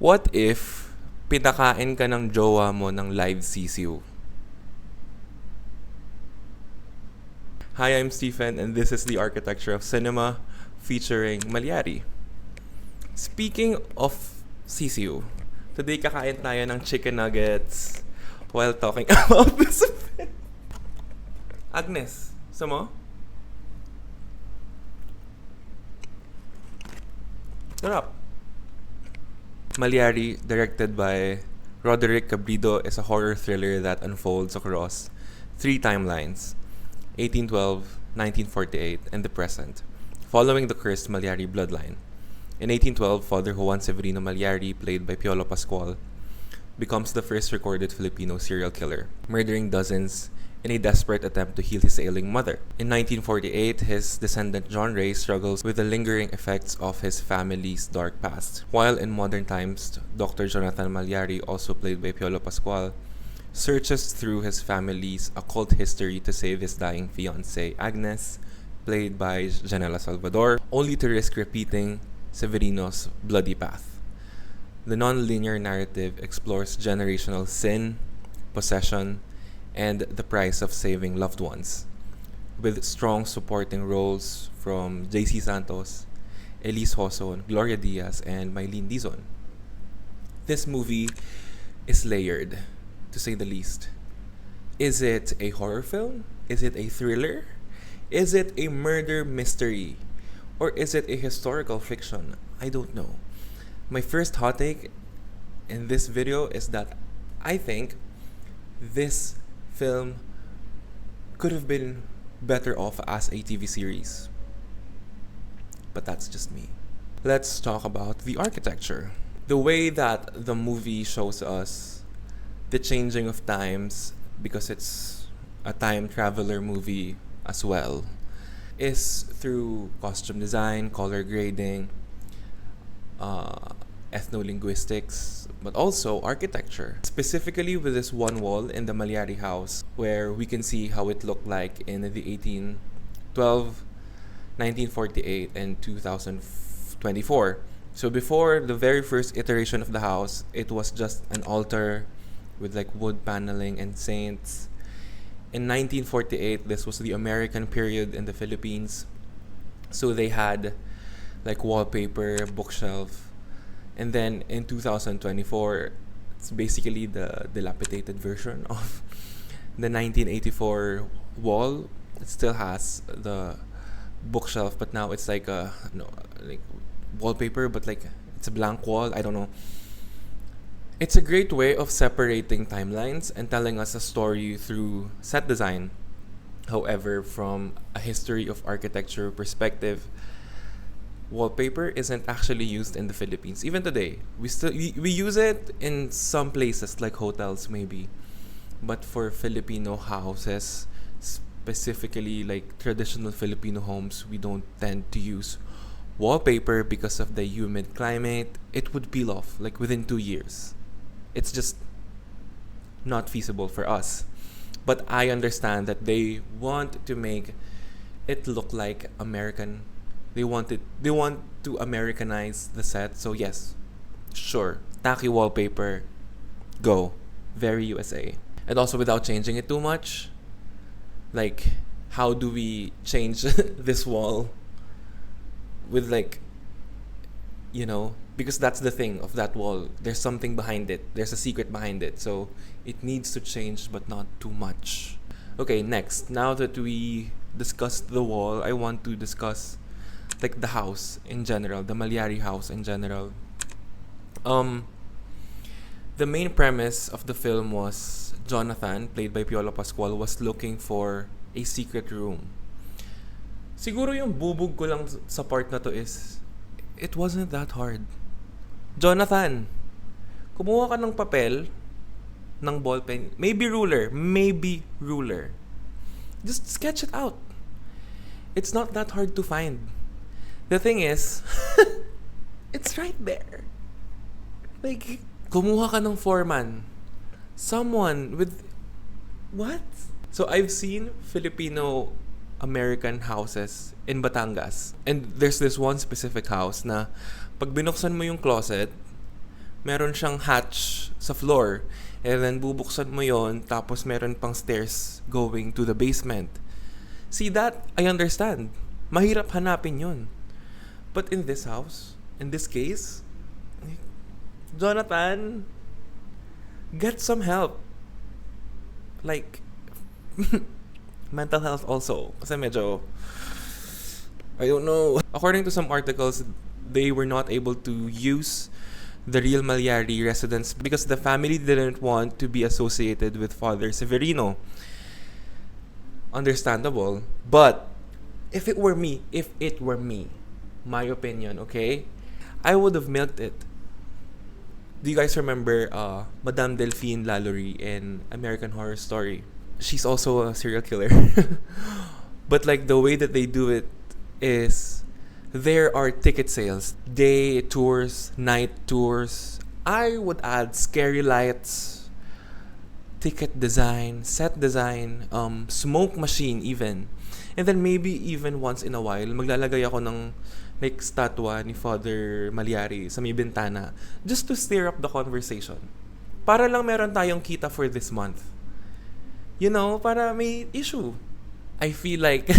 What if pinakain ka ng jowa mo ng live sisiw? Hi, I'm Stephen and this is the Architecture of Cinema featuring Mallari. Speaking of sisiw, today kakain tayo ng chicken nuggets while talking about this film. Agnes, gusto mo? Sarap. Mallari, directed by Roderick Cabrido, is a horror thriller that unfolds across three timelines: 1812, 1948, and the present, following the cursed Mallari bloodline. In 1812, Father Severino Mallari, played by Piolo Pascual, becomes the first recorded Filipino serial killer, murdering dozens in a desperate attempt to heal his ailing mother. In 1948, his descendant John Ray struggles with the lingering effects of his family's dark past. While in modern times, Dr. Jonathan Mallari, also played by Piolo Pascual, searches through his family's occult history to save his dying fiancée Agnes, played by Janela Salvador, only to risk repeating Severino's bloody path. The non-linear narrative explores generational sin, possession, and the price of saving loved ones, with strong supporting roles from JC Santos, Elise Hoson, Gloria Diaz, and Mylene Dizon. This movie is layered, to say the least. Is it a horror film? Is it a thriller? Is it a murder mystery? Or is it a historical fiction? I don't know. My first hot take in this video is that I think this film could have been better off as a TV series. But that's just me. Let's talk about the architecture. The way that the movie shows us the changing of times, because it's a time traveler movie as well, is through costume design, color grading, ethno-linguistics, but also architecture. Specifically with this one wall in the Mallari house, where we can see how it looked like in the 1812, 1948, and 2024. So before the very first iteration of the house, it was just an altar with like wood paneling and saints. In 1948, this was the American period in the Philippines. So they had like wallpaper, bookshelf. And then in 2024, it's basically the dilapidated version of the 1984 wall. It still has the bookshelf, but now it's like like wallpaper, but like it's a blank wall. I don't know. It's a great way of separating timelines and telling us a story through set design. However, from a history of architecture perspective, wallpaper isn't actually used in the Philippines. Even today, we use it in some places like hotels maybe. But for Filipino houses, specifically like traditional Filipino homes, we don't tend to use wallpaper because of the humid climate. It would peel off like within 2 years. It's just not feasible for us. But I understand that they want to make it look like American. They want to Americanize the set. So yes, sure, tacky wallpaper, go, very USA. And also without changing it too much, like how do we change this wall with like, because that's the thing of that wall. There's something behind it. There's a secret behind it. So it needs to change, but not too much. Okay, next. Now that we discussed the wall, I want to discuss like the house in general, the Mallari house in general. The main premise of the film was Jonathan, played by Piolo Pascual, was looking for a secret room. Siguro yung bubog ko lang sa part na to is, it wasn't that hard. Jonathan, kumuha ka ng papel, ng ballpen, maybe ruler. Just sketch it out. It's not that hard to find. The thing is, it's right there. Like, kumuha ka ng foreman. Someone with... What? So, I've seen Filipino American houses in Batangas. And there's this one specific house na pag binuksan mo yung closet, meron siyang hatch sa floor. And then bubuksan mo yon, tapos meron pang stairs going to the basement. See that? I understand. Mahirap hanapin yon. But in this house, in this case, Jonathan, get some help. Like, mental health also. Kasi medyo, I don't know. According to some articles, they were not able to use the real Mallari residence because the family didn't want to be associated with Father Severino. Understandable. But if it were me, my opinion, okay, I would have milked it. Do you guys remember Madame Delphine Lalaurie in American Horror Story? She's also a serial killer. But like the way that they do it is there are ticket sales, day tours, night tours. I would add scary lights, ticket design, set design, smoke machine even. And then maybe even once in a while, maglalagay ako ng like statwa ni Father Mallari sa may bintana just to stir up the conversation. Para lang meron tayong kita for this month. You know, para may issue. I feel like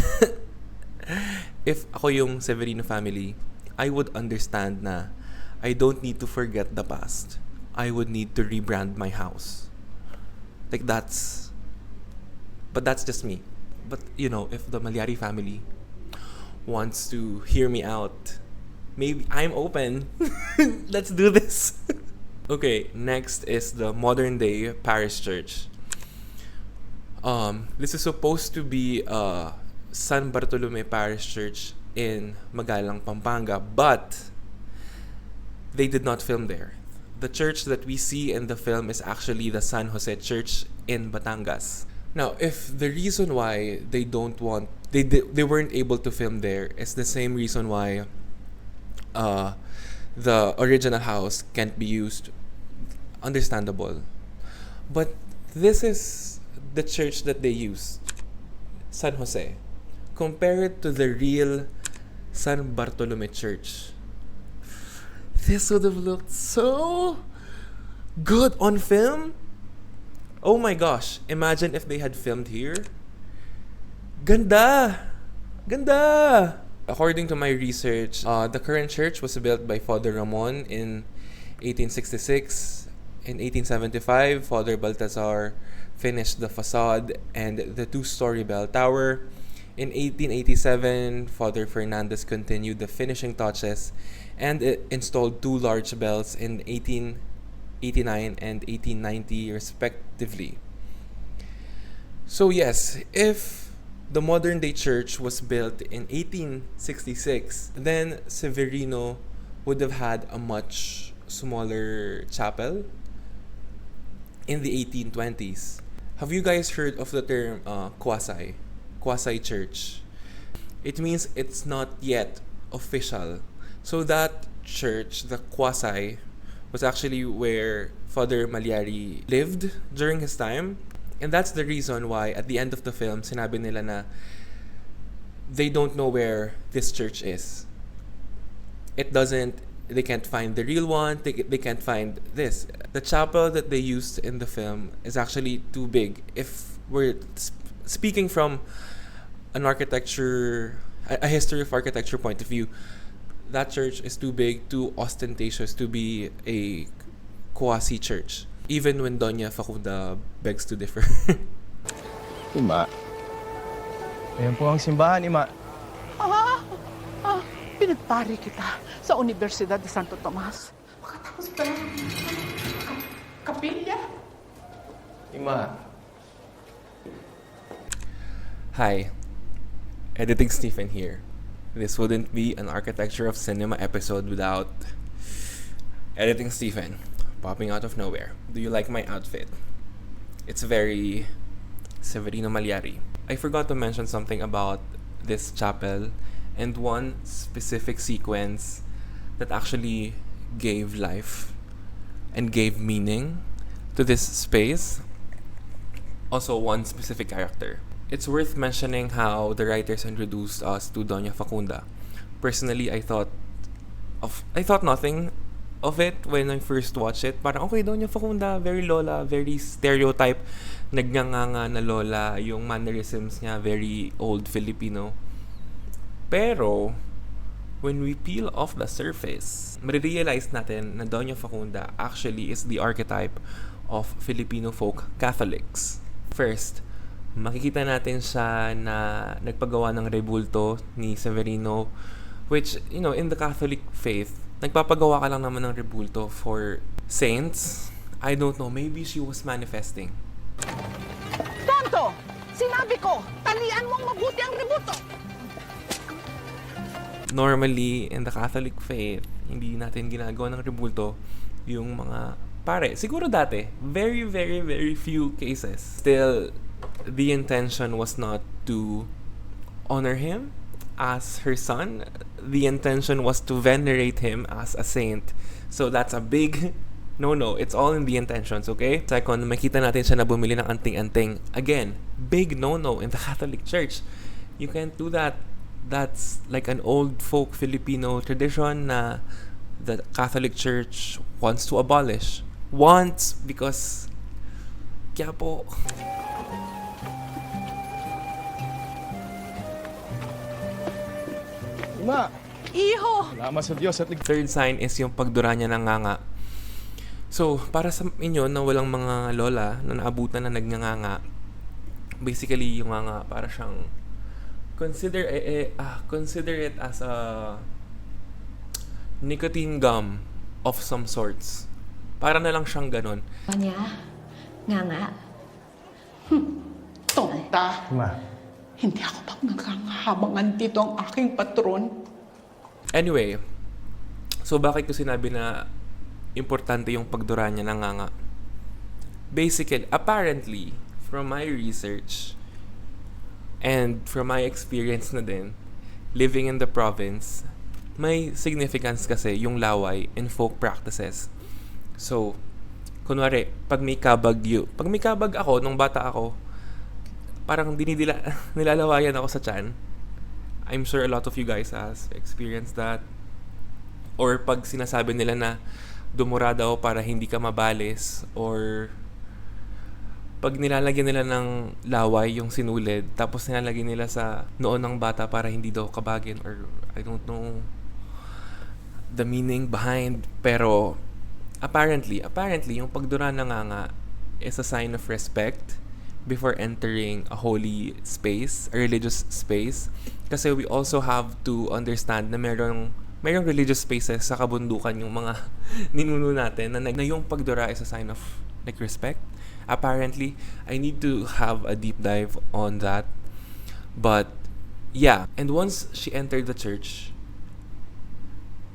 if ako yung Severino family, I would understand na I don't need to forget the past. I would need to rebrand my house. Like but that's just me. But you know, if the Mallari family wants to hear me out, maybe I'm open. Let's do this. Okay, next is the modern day parish church. This is supposed to be San Bartolome Parish Church in Magalang, Pampanga, but they did not film there. The church that we see in the film is actually the San Jose Church in Batangas. Now, if the reason why they weren't able to film there is the same reason why the original house can't be used, understandable. But this is the church that they used, San Jose. Compare it to the real San Bartolome Church. This would have looked so good on film. Oh my gosh, imagine if they had filmed here. Ganda! Ganda! According to my research, the current church was built by Father Ramon in 1866. In 1875, Father Baltazar finished the facade and the two-story bell tower. In 1887, Father Fernandez continued the finishing touches and installed two large bells in 1889 and 1890 respectively. So yes, if the modern day church was built in 1866, then Severino would have had a much smaller chapel in the 1820s. Have you guys heard of the term quasi church? It means it's not yet official. So that church, the quasi, was actually where Father Mallari lived during his time. And that's the reason why at the end of the film, sinabi nila na they don't know where this church is. They can't find the real one, they can't find this. The chapel that they used in the film is actually too big. If we're speaking from an architecture, a history of architecture point of view, that church is too big, too ostentatious to be a quasi church. Even when Doña Facunda begs to differ. Ima, ayan po ang simbahan, Ima. Pinagpari kita sa Universidad de Santo Tomas. Makatapos ka lang kapilya. Ima. Hi, Editing Stephen here. This wouldn't be an Architecture of Cinema episode without Editing Stephen popping out of nowhere. Do you like my outfit? It's very Severino Mallari. I forgot to mention something about this chapel and one specific sequence that actually gave life and gave meaning to this space. Also, one specific character. It's worth mentioning how the writers introduced us to Doña Facunda. Personally, I thought nothing of it when I first watched it. Parang, okay, Doña Facunda, very lola, very stereotype. Nagnganganga na lola, yung mannerisms niya, very old Filipino. Pero, when we peel off the surface, marirealize natin na Doña Facunda actually is the archetype of Filipino folk Catholics. First, makikita natin siya na nagpagawa ng rebulto ni Severino, which, in the Catholic faith, nagpapagawa ka lang naman ng rebulto for saints. I don't know, maybe she was manifesting. Tonto! Sinabi ko, talian mong mabuti ang rebulto! Normally, in the Catholic faith, hindi natin ginagawa ng rebulto yung mga pare. Siguro dati, very, very, very few cases. Still, the intention was not to honor him as her son. The intention was to venerate him as a saint. So that's a big no. It's all in the intentions, okay? Second, makita natin siya na bumili ng anting-anting. Again, big no in the Catholic Church. You can't do that. That's like an old folk Filipino tradition na the Catholic Church wants to abolish. Wants, because kaya po. Ima! Iho! Salamat sa Diyos at Third sign is yung pagdura niya ng nganga. So, para sa inyo na walang mga lola na naabutan na nagnganga, basically yung nganga para siyang consider it as a nicotine gum of some sorts. Para na lang siyang ganon. Niya, nga. Tonta! Ima. Hindi ako pag nagkakahabangan dito ang aking patron. Anyway, so bakit ko sinabi na importante yung pagdura niya ng nganga? Basically, apparently, from my research and from my experience na din, living in the province, may significance kasi yung laway in folk practices. So, kunwari, pag may kabag ako, nung bata ako, parang nilalawayan ako sa tiyan. I'm sure a lot of you guys has experienced that. Or pag sinasabi nila na dumura daw para hindi ka mabalis, or pag nilalagyan nila ng laway yung sinulid, tapos nilalagyan nila sa noon ng bata para hindi daw kabagin, or I don't know the meaning behind. Pero apparently yung pagdura ng nganga is a sign of respect before entering a holy space, a religious space. Kasi we also have to understand na merong religious spaces sa kabundukan yung mga ninuno natin na yung pagdura is a sign of like respect. Apparently, I need to have a deep dive on that. But yeah, and once she entered the church,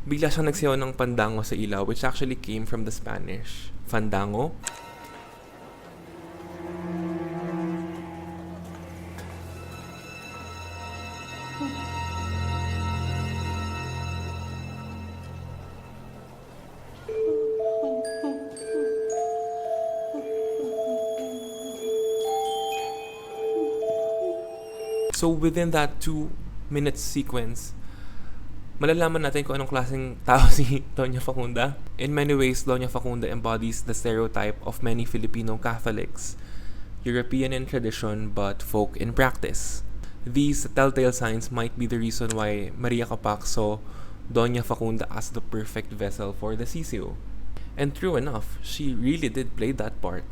bigla siyang nagsiyaw ng pandango sa ilaw, which actually came from the Spanish fandango. So within that 2-minute sequence, malalaman natin kung anong klaseng tao si Doña Facunda. In many ways, Doña Facunda embodies the stereotype of many Filipino Catholics, European in tradition but folk in practice. These telltale signs might be the reason why Maria Capac saw Doña Facunda as the perfect vessel for the sisiw. And true enough, she really did play that part.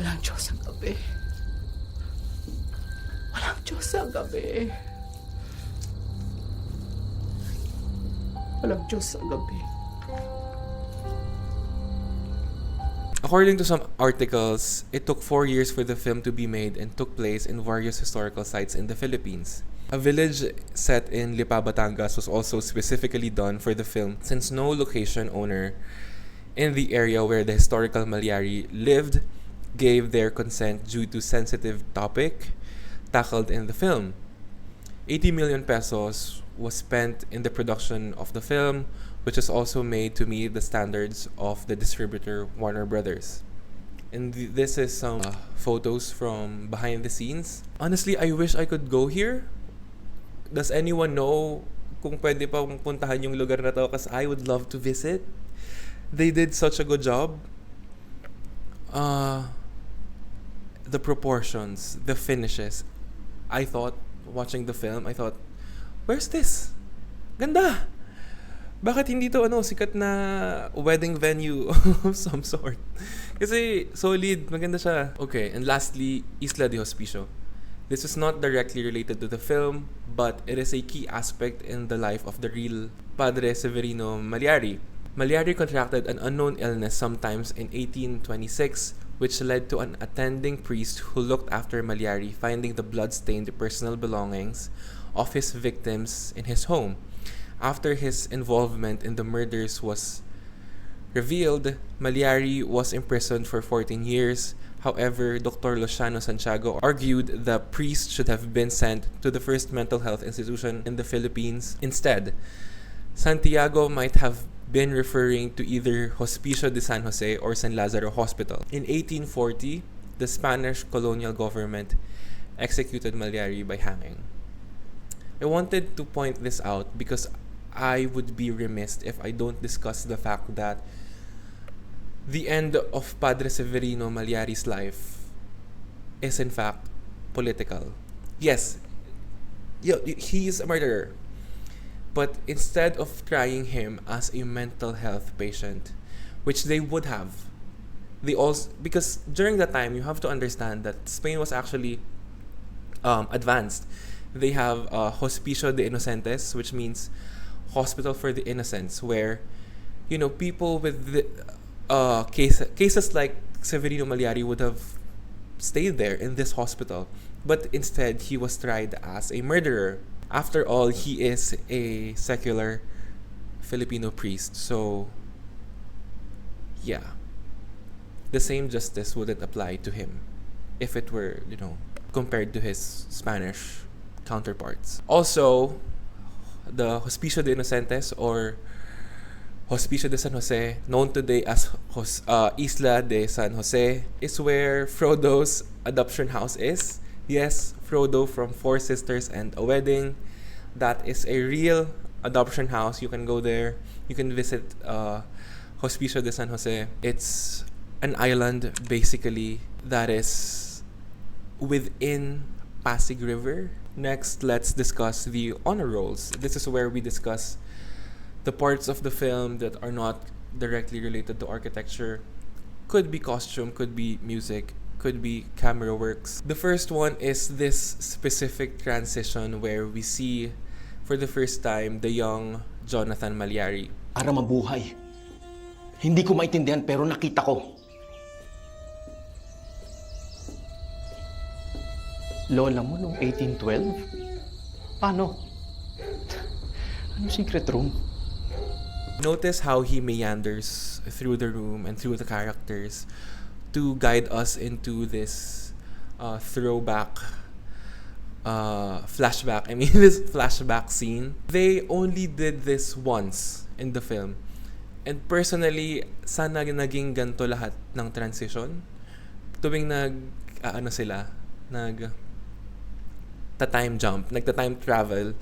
Walang Diyos sa gabi. Walang Diyos sa gabi. Walang Diyos sa gabi. According to some articles, it took 4 years for the film to be made and took place in various historical sites in the Philippines. A village set in Lipa, Batangas was also specifically done for the film since no location owner in the area where the historical Mallari lived gave their consent due to sensitive topic tackled in the film. 80 million pesos was spent in the production of the film, which is also made to meet the standards of the distributor Warner Brothers. And this is some photos from behind the scenes. Honestly, I wish I could go here. Does anyone know kung pwede pa puntahan yung lugar na to kasi I would love to visit. They did such a good job. The proportions, the finishes. I thought, watching the film, I thought, where's this? Ganda! Bakit hindi to sikat na wedding venue of some sort? Kasi solid, maganda siya. Okay, and lastly, Isla de Hospicio. This is not directly related to the film, but it is a key aspect in the life of the real Padre Severino Mallari. Mallari contracted an unknown illness sometimes in 1826, which led to an attending priest who looked after Mallari finding the blood-stained personal belongings of his victims in his home. After his involvement in the murders was revealed, Mallari was imprisoned for 14 years. However, Dr. Luciano Santiago argued the priest should have been sent to the first mental health institution in the Philippines instead. Santiago might have been referring to either Hospicio de San Jose or San Lazaro Hospital. In 1840, the Spanish colonial government executed Mallari by hanging. I wanted to point this out because I would be remiss if I don't discuss the fact that the end of Padre Severino Mallari's life is in fact political. Yes, he is a murderer. But instead of trying him as a mental health patient, which they would have, they also, because during that time you have to understand that Spain was actually advanced. They have Hospicio de Inocentes, which means hospital for the innocents, where people with the, cases like Severino Mallari would have stayed there in this hospital, but instead he was tried as a murderer. After all, he is a secular Filipino priest, so yeah, the same justice wouldn't apply to him if it were, compared to his Spanish counterparts. Also, the Hospicio de Inocentes or Hospicio de San Jose, known today as Isla de San Jose, is where Frodo's adoption house is. Yes, Frodo from Four Sisters and a Wedding. That is a real adoption house. You can go there. You can visit Hospicio de San Jose. It's an island, basically, that is within Pasig River. Next, let's discuss the honor rolls. This is where we discuss the parts of the film that are not directly related to architecture. Could be costume, could be music, could be camera works. The first one is this specific transition where we see for the first time the young Jonathan Mallari. Para mabuhay. Hindi ko maintindihan pero nakita ko. Lola mo noong 1812? Paano? Ano secret room? Notice how he meanders through the room and through the characters to guide us into this throwback, flashback. I mean, this flashback scene. They only did this once in the film. And personally, sana naging ganito lahat ng transition. Tuwing nagta-time jump, nagta-time travel,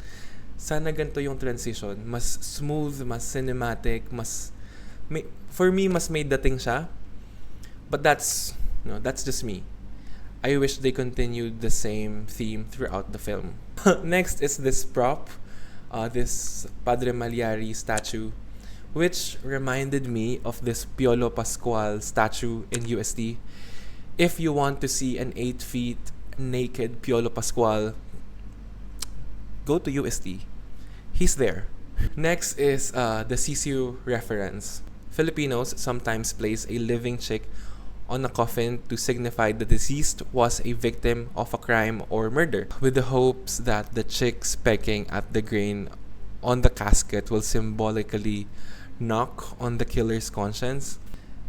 sana ganito yung transition. Mas smooth, mas cinematic, for me, mas may dating siya. But that's just me. I wish they continued the same theme throughout the film. Next is this prop, this Padre Mallari statue, which reminded me of this Piolo Pascual statue in UST. If you want to see an 8 feet naked Piolo Pascual, go to UST. He's there. Next is the sisiw reference. Filipinos sometimes place a living chick on a coffin to signify the deceased was a victim of a crime or murder, with the hopes that the chick pecking at the grain on the casket will symbolically knock on the killer's conscience.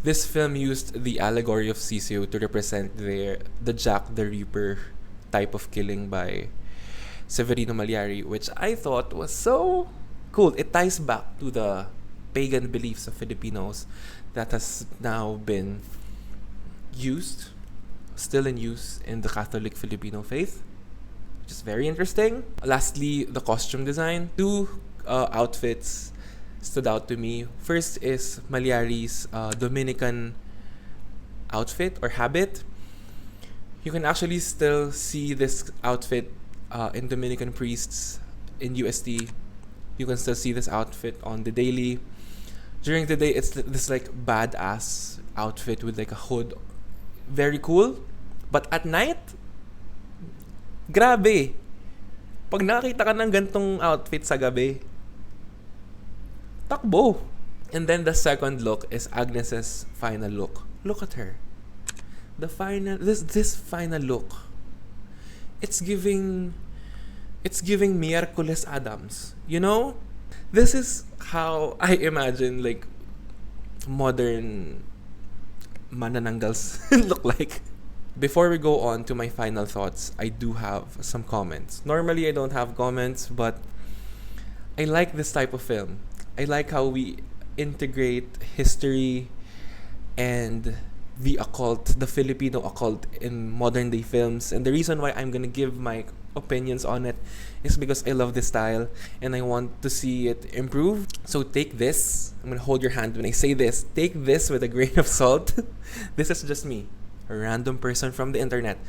This film used the allegory of sisiw to represent the Jack the Ripper type of killing by Severino Mallari, which I thought was so cool. It ties back to the pagan beliefs of Filipinos that has now been still in use in the Catholic Filipino faith, which is very interesting. Lastly, the costume design. Two outfits stood out to me. First is Mallari's Dominican outfit or habit. You can actually still see this outfit in Dominican priests in UST. You can still see this outfit on the daily. During the day, it's this like badass outfit with like a hood. Very cool. But at night, grabe. Pag nakita ka ng gantong outfit sa gabi, takbo. And then the second look is Agnes's final look. Look at her. The final this final look. It's giving Miyerkules Adams. You know? This is how I imagine like modern manananggals look like. Before we go on to my final thoughts, I do have some comments. Normally I don't have comments, but I like this type of film. I like how we integrate history and the occult, the Filipino occult in modern day films. And the reason why I'm gonna give my opinions on it is because I love this style and I want to see it improve. So take this. I'm gonna hold your hand when I say this. Take this with a grain of salt. This is just me, a random person from the internet.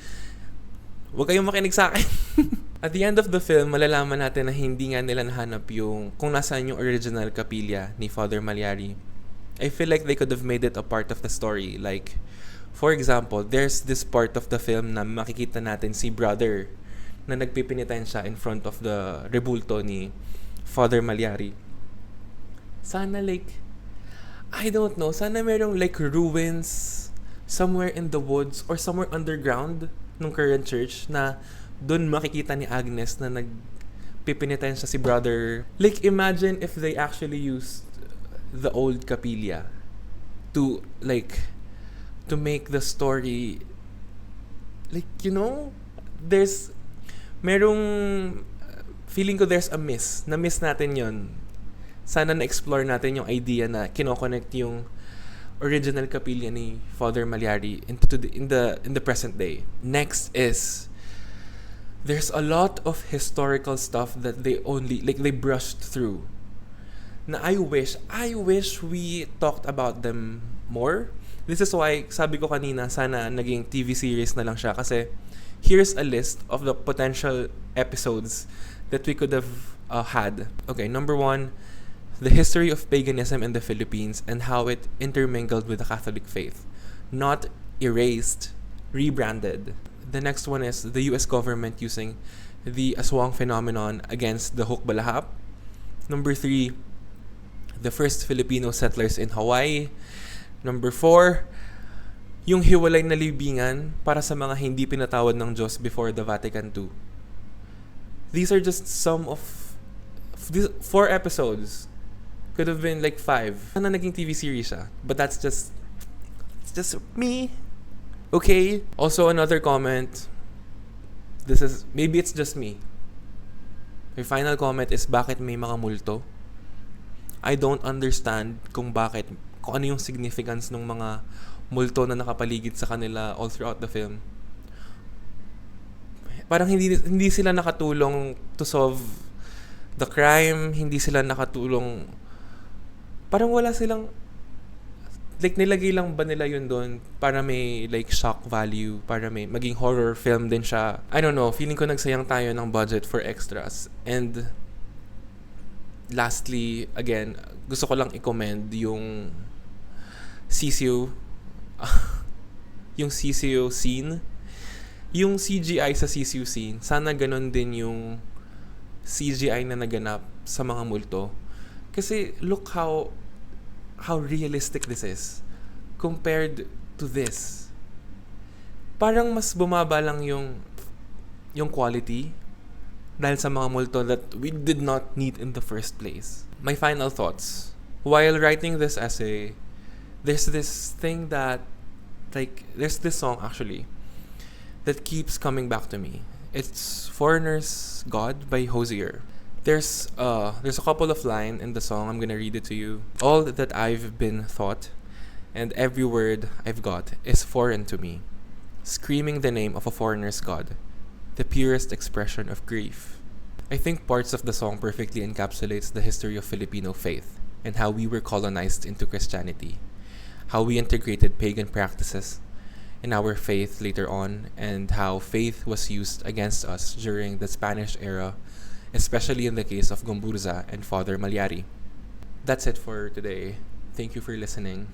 Huwag kayong makinig sa akin. At the end of the film, malalaman natin na hindi nga nila nahanap yung kung nasaan yung original kapilya ni Father Mallari. I feel like they could have made it a part of the story. Like, for example, there's this part of the film na makikita natin si brother na nagpipinitan siya in front of the rebulto ni Father Mallari. Sana like, I don't know, sana merong like ruins somewhere in the woods or somewhere underground ng current church na doon makikita ni Agnes na nagpipinitan siya si brother. Like, imagine if they actually used the old kapilya to make the story like, you know, feeling ko there's a miss. Na-miss natin yon. Sana na-explore natin yung idea na kinoconnect yung original kapilya ni Father Mallari in the present day. Next is there's a lot of historical stuff that they brushed through. Na I wish we talked about them more. This is why sabi ko kanina sana naging TV series na lang siya kasi here's a list of the potential episodes that we could have had. Okay, number 1, the history of paganism in the Philippines and how it intermingled with the Catholic faith. Not erased, rebranded. The next one is the US government using the aswang phenomenon against the Hukbalahap. Number 3, the first Filipino settlers in Hawaii. Number 4, yung hiwalay na libingan para sa mga hindi pinatawad ng Diyos before the Vatican II. These are just some of these 4 episodes. Could have been like 5. Sana naging TV series siya. But it's just me. Okay? Also, another comment. Maybe it's just me. My final comment is bakit may mga multo? I don't understand kung ano yung significance ng mga multo na nakapaligid sa kanila all throughout the film. Parang hindi sila nakatulong to solve the crime, hindi sila nakatulong. Parang wala silang like nilagay lang ba nila yun doon para may like shock value, para may maging horror film din siya. I don't know, feeling ko nagsayang tayo ng budget for extras. And lastly, again, gusto ko lang i-commend yung sisiw yung sisiw scene, yung CGI sa sisiw scene. Sana ganun din yung CGI na naganap sa mga multo. Kasi look how realistic this is compared to this. Parang mas bumaba lang yung quality dahil sa mga multo that we did not need in the first place. My final thoughts. While writing this essay, there's this thing that there's this song actually that keeps coming back to me. It's Foreigner's God by Hosier. There's a couple of lines in the song. I'm gonna read it to you. All that I've been taught and every word I've got is foreign to me, screaming the name of a foreigner's God, the purest expression of grief. I think parts of the song perfectly encapsulates the history of Filipino faith and how we were colonized into Christianity, how we integrated pagan practices in our faith later on, and how faith was used against us during the Spanish era, especially in the case of Gomburza and Father Mallari. That's it for today. Thank you for listening.